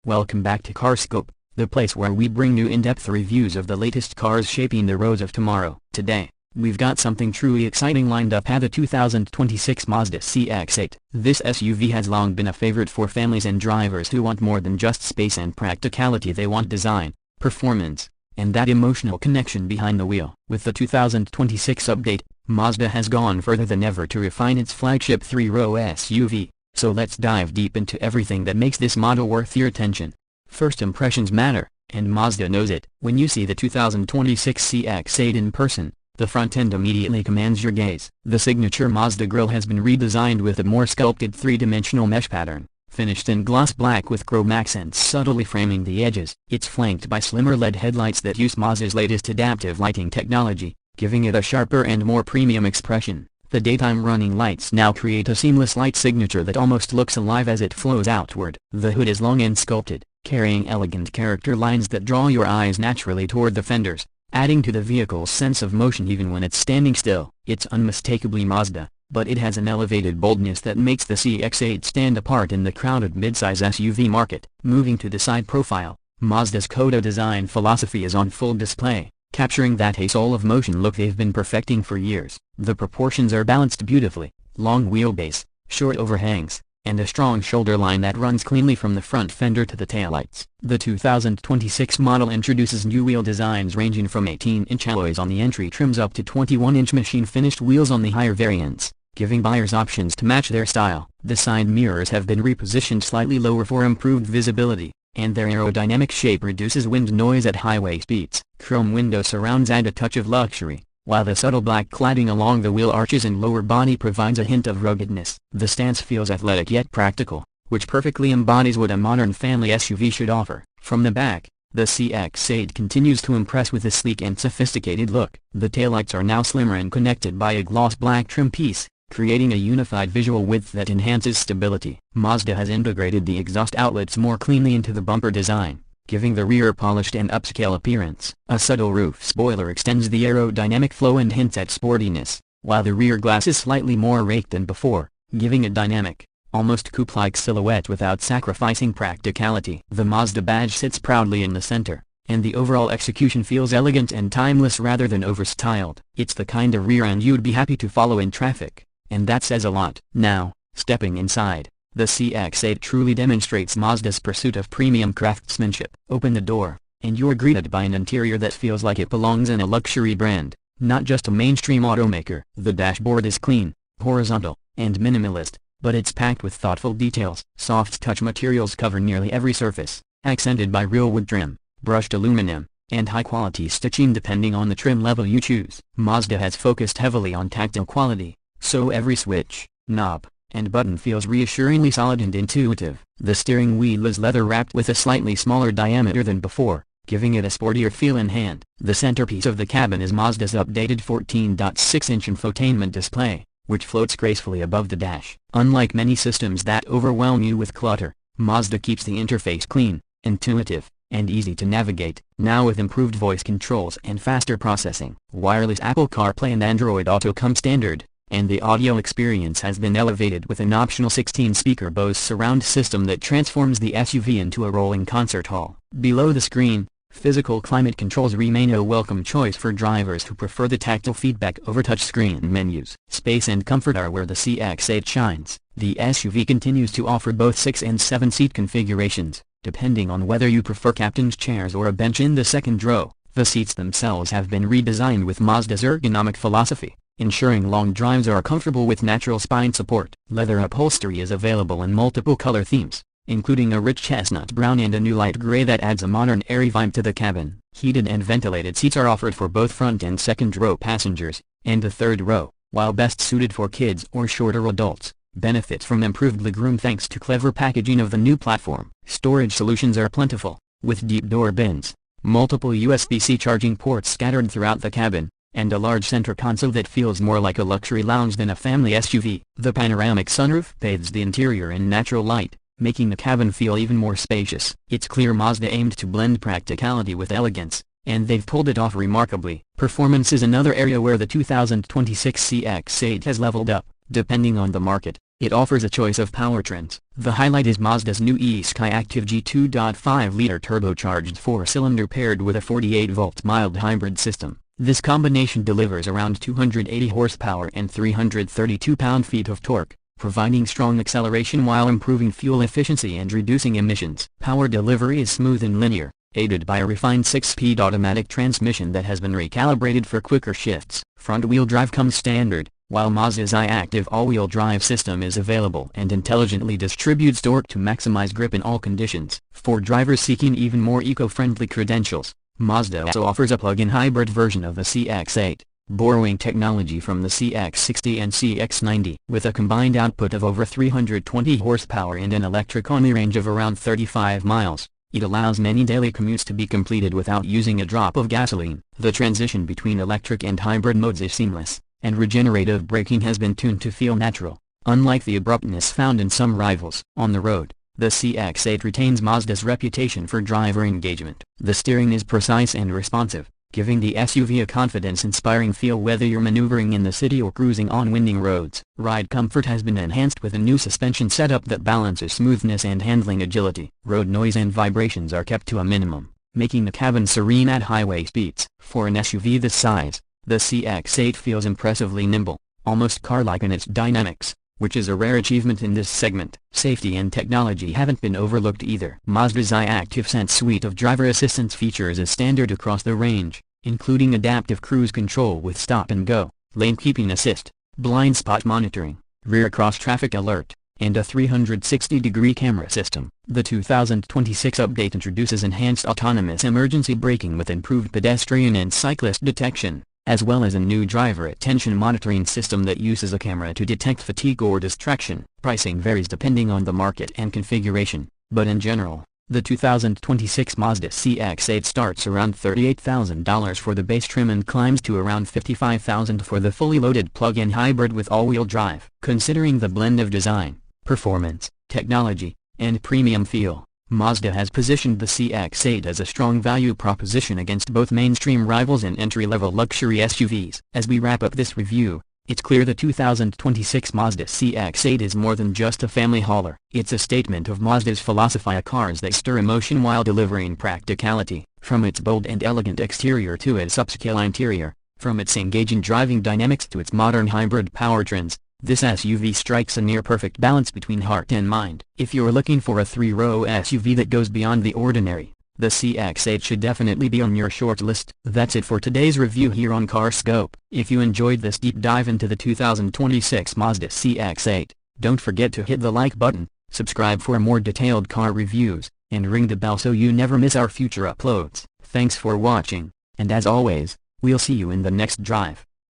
Welcome back to Carscope, the place where we bring you in-depth reviews of the latest cars shaping the roads of tomorrow. Today, we've got something truly exciting lined up at the 2026 Mazda CX-8. This SUV has long been a favorite for families and drivers who want more than just space and practicality. They want design, performance, and that emotional connection behind the wheel. With the 2026 update, Mazda has gone further than ever to refine its flagship three-row SUV. So let's dive deep into everything that makes this model worth your attention. First impressions matter, and Mazda knows it. When you see the 2026 CX-8 in person, the front end immediately commands your gaze. The signature Mazda grille has been redesigned with a more sculpted three-dimensional mesh pattern, finished in gloss black with chrome accents subtly framing the edges. It's flanked by slimmer LED headlights that use Mazda's latest adaptive lighting technology, giving it a sharper and more premium expression. The daytime running lights now create a seamless light signature that almost looks alive as it flows outward. The hood is long and sculpted, carrying elegant character lines that draw your eyes naturally toward the fenders, adding to the vehicle's sense of motion even when it's standing still. It's unmistakably Mazda, but it has an elevated boldness that makes the CX-8 stand apart in the crowded midsize SUV market. Moving to the side profile, Mazda's Coda design philosophy is on full display, capturing that soul of motion look they've been perfecting for years. The proportions are balanced beautifully: long wheelbase, short overhangs, and a strong shoulder line that runs cleanly from the front fender to the taillights. The 2026 model introduces new wheel designs ranging from 18-inch alloys on the entry trims up to 21-inch machine-finished wheels on the higher variants, giving buyers options to match their style. The side mirrors have been repositioned slightly lower for improved visibility, and their aerodynamic shape reduces wind noise at highway speeds. Chrome window surrounds add a touch of luxury, while the subtle black cladding along the wheel arches and lower body provides a hint of ruggedness. The stance feels athletic yet practical, which perfectly embodies what a modern family SUV should offer. From the back, the CX-8 continues to impress with a sleek and sophisticated look. The taillights are now slimmer and connected by a gloss black trim piece, creating a unified visual width that enhances stability. Mazda has integrated the exhaust outlets more cleanly into the bumper design, giving the rear a polished and upscale appearance. A subtle roof spoiler extends the aerodynamic flow and hints at sportiness, while the rear glass is slightly more raked than before, giving a dynamic, almost coupe-like silhouette without sacrificing practicality. The Mazda badge sits proudly in the center, and the overall execution feels elegant and timeless rather than overstyled. It's the kind of rear end you'd be happy to follow in traffic, and that says a lot. Now, stepping inside, the CX-8 truly demonstrates Mazda's pursuit of premium craftsmanship. Open the door, and you're greeted by an interior that feels like it belongs in a luxury brand, not just a mainstream automaker. The dashboard is clean, horizontal, and minimalist, but it's packed with thoughtful details. Soft touch materials cover nearly every surface, accented by real wood trim, brushed aluminum, and high-quality stitching depending on the trim level you choose. Mazda has focused heavily on tactile quality, so every switch, knob, and button feels reassuringly solid and intuitive. The steering wheel is leather-wrapped with a slightly smaller diameter than before, giving it a sportier feel in hand. The centerpiece of the cabin is Mazda's updated 14.6-inch infotainment display, which floats gracefully above the dash. Unlike many systems that overwhelm you with clutter, Mazda keeps the interface clean, intuitive, and easy to navigate. Now with improved voice controls and faster processing, wireless Apple CarPlay and Android Auto come standard, and the audio experience has been elevated with an optional 16-speaker Bose surround system that transforms the SUV into a rolling concert hall. Below the screen, physical climate controls remain a welcome choice for drivers who prefer the tactile feedback over touchscreen menus. Space and comfort are where the CX-8 shines. The SUV continues to offer both 6- and 7-seat configurations, depending on whether you prefer captain's chairs or a bench in the second row. The seats themselves have been redesigned with Mazda's ergonomic philosophy, ensuring long drives are comfortable with natural spine support. Leather upholstery is available in multiple color themes, including a rich chestnut brown and a new light gray that adds a modern airy vibe to the cabin. Heated and ventilated seats are offered for both front and second row passengers, and the third row, while best suited for kids or shorter adults, benefits from improved legroom thanks to clever packaging of the new platform. Storage solutions are plentiful, with deep door bins, multiple USB-C charging ports scattered throughout the cabin, and a large center console that feels more like a luxury lounge than a family SUV. The panoramic sunroof bathes the interior in natural light, making the cabin feel even more spacious. It's clear Mazda aimed to blend practicality with elegance, and they've pulled it off remarkably. Performance is another area where the 2026 CX-8 has leveled up. Depending on the market, It offers a choice of powertrains. The highlight is Mazda's new eSky Active G 2.5-liter turbocharged 4-cylinder paired with a 48-volt mild hybrid system. This combination delivers around 280 horsepower and 332 pound-feet of torque, providing strong acceleration while improving fuel efficiency and reducing emissions. Power delivery is smooth and linear, aided by a refined 6-speed automatic transmission that has been recalibrated for quicker shifts. Front-wheel drive comes standard, while Mazda's iActive all-wheel drive system is available and intelligently distributes torque to maximize grip in all conditions. For drivers seeking even more eco-friendly credentials, Mazda also offers a plug-in hybrid version of the CX-8, borrowing technology from the CX-60 and CX-90. With a combined output of over 320 horsepower and an electric-only range of around 35 miles, it allows many daily commutes to be completed without using a drop of gasoline. The transition between electric and hybrid modes is seamless, and regenerative braking has been tuned to feel natural, unlike the abruptness found in some rivals. On the road, the CX-8 retains Mazda's reputation for driver engagement. The steering is precise and responsive, giving the SUV a confidence-inspiring feel whether you're maneuvering in the city or cruising on winding roads. Ride comfort has been enhanced with a new suspension setup that balances smoothness and handling agility. Road noise and vibrations are kept to a minimum, making the cabin serene at highway speeds. For an SUV this size, the CX-8 feels impressively nimble, almost car-like in its dynamics, which is a rare achievement in this segment. Safety and technology haven't been overlooked either. Mazda's iActive Sense suite of driver assistance features is standard across the range, including adaptive cruise control with stop and go, lane keeping assist, blind spot monitoring, rear cross-traffic alert, and a 360-degree camera system. The 2026 update introduces enhanced autonomous emergency braking with improved pedestrian and cyclist detection, as well as a new driver attention monitoring system that uses a camera to detect fatigue or distraction. Pricing varies depending on the market and configuration, but in general, the 2026 Mazda CX-8 starts around $38,000 for the base trim and climbs to around $55,000 for the fully loaded plug-in hybrid with all-wheel drive. Considering the blend of design, performance, technology, and premium feel, Mazda has positioned the CX-8 as a strong value proposition against both mainstream rivals and entry-level luxury SUVs. As we wrap up this review, it's clear the 2026 Mazda CX-8 is more than just a family hauler. It's a statement of Mazda's philosophy of cars that stir emotion while delivering practicality. From its bold and elegant exterior to its upscale interior, from its engaging driving dynamics to its modern hybrid powertrains, this SUV strikes a near-perfect balance between heart and mind. If you're looking for a three-row SUV that goes beyond the ordinary, the CX-8 should definitely be on your short list. That's it for today's review here on CarScope. If you enjoyed this deep dive into the 2026 Mazda CX-8, don't forget to hit the like button, subscribe for more detailed car reviews, and ring the bell so you never miss our future uploads. Thanks for watching, and as always, we'll see you in the next drive.